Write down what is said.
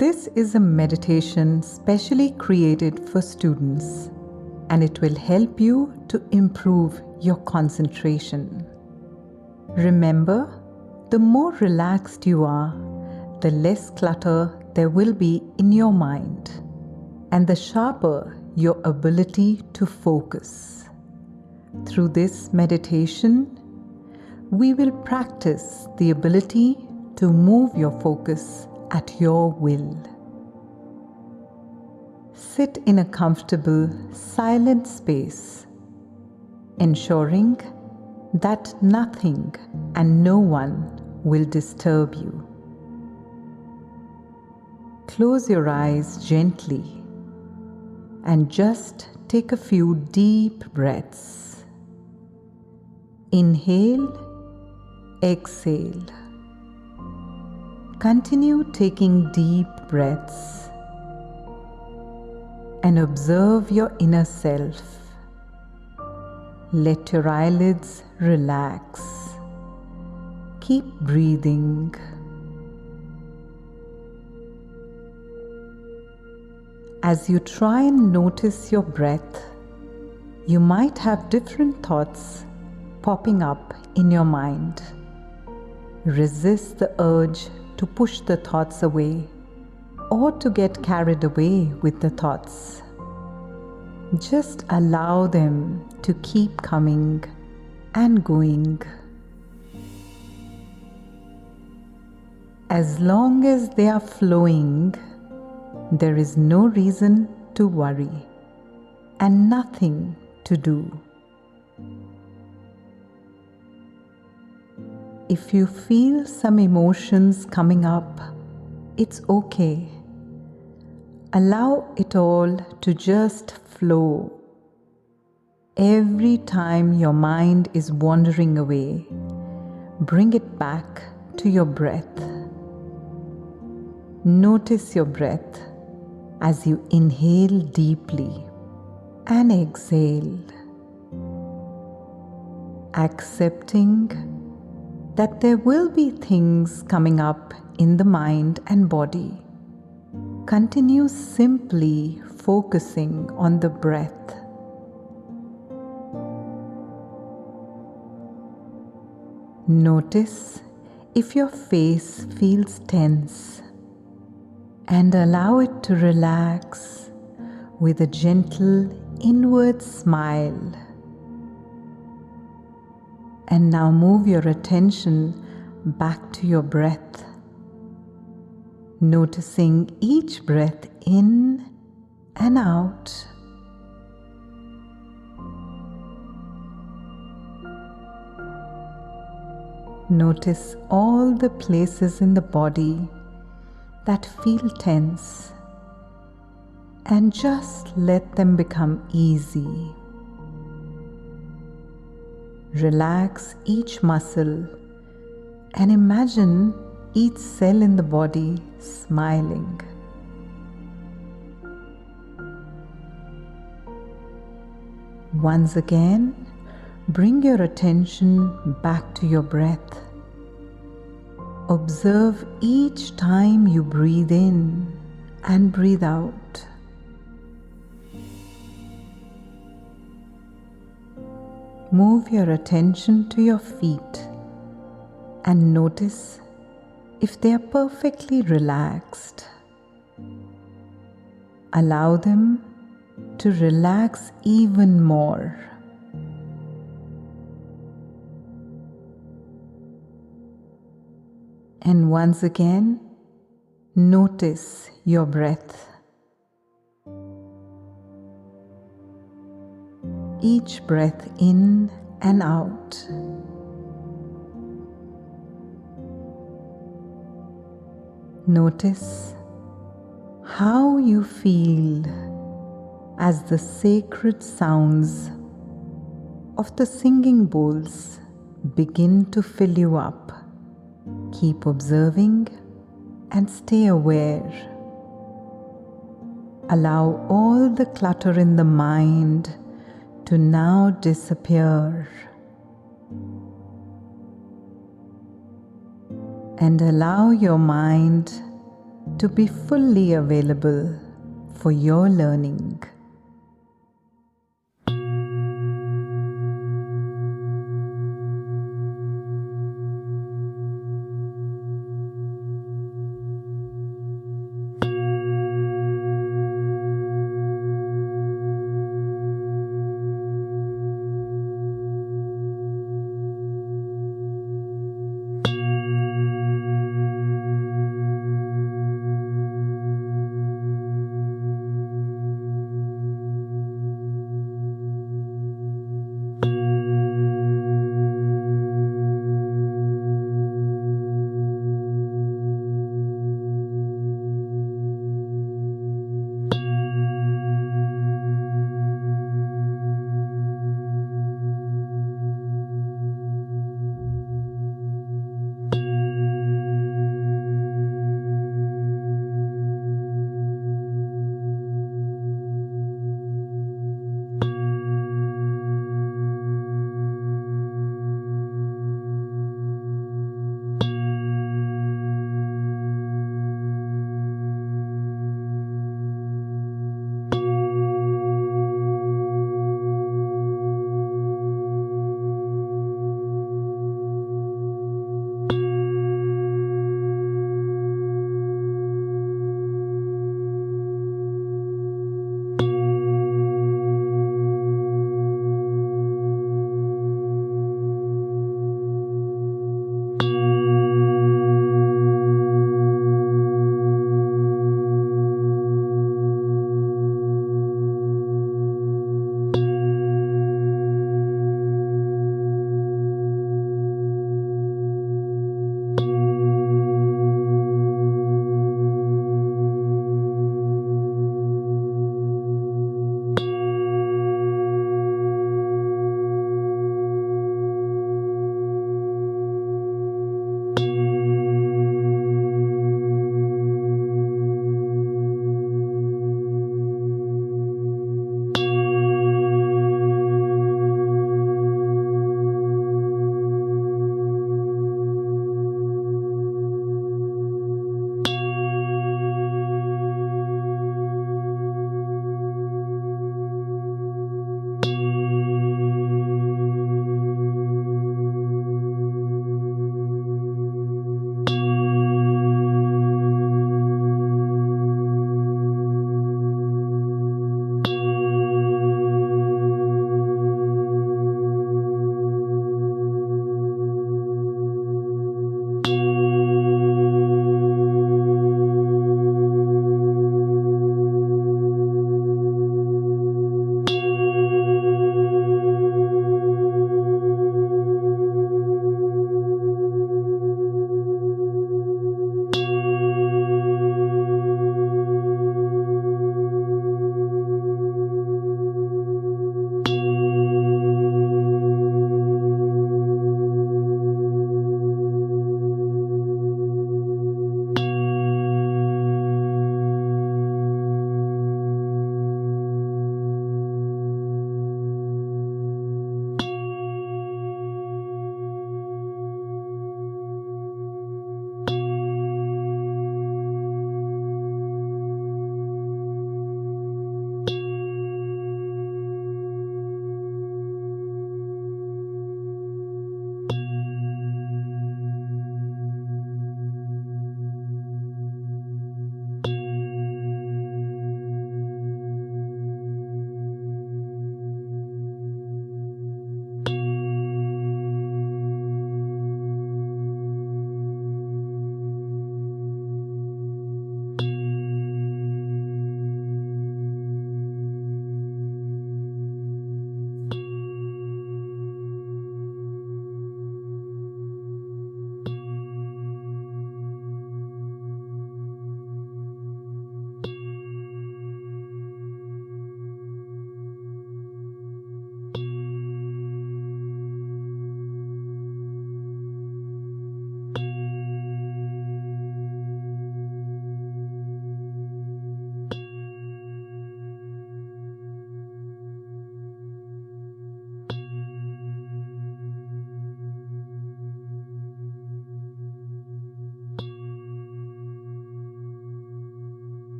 This is a meditation specially created for students, and it will help you to improve your concentration. Remember, the more relaxed you are, the less clutter there will be in your mind, and the sharper your ability to focus. Through this meditation, we will practice the ability to move your focus at your will. Sit in a comfortable, silent space, ensuring that nothing and no one will disturb you. Close your eyes gently and just take a few deep breaths. Inhale, exhale. Continue taking deep breaths and observe your inner self. Let your eyelids relax. Keep breathing. As you try and notice your breath, you might have different thoughts popping up in your mind. Resist the urge to push the thoughts away or to get carried away with the thoughts. Just allow them to keep coming and going. As long as they are flowing, there is no reason to worry and nothing to do. If you feel some emotions coming up, it's okay. Allow it all to just flow. Every time your mind is wandering away, bring it back to your breath. Notice your breath as you inhale deeply and exhale, accepting that there will be things coming up in the mind and body. Continue simply focusing on the breath. Notice if your face feels tense and allow it to relax with a gentle inward smile. And now move your attention back to your breath, noticing each breath in and out. Notice all the places in the body that feel tense and just let them become easy. Relax each muscle and imagine each cell in the body smiling. Once again, bring your attention back to your breath. Observe each time you breathe in and breathe out. Move your attention to your feet and notice if they are perfectly relaxed. Allow them to relax even more. And once again, notice your breath. Each breath in and out. Notice how you feel as the sacred sounds of the singing bowls begin to fill you up. Keep observing and stay aware. Allow all the clutter in the mind to now disappear. And allow your mind to be fully available for your learning.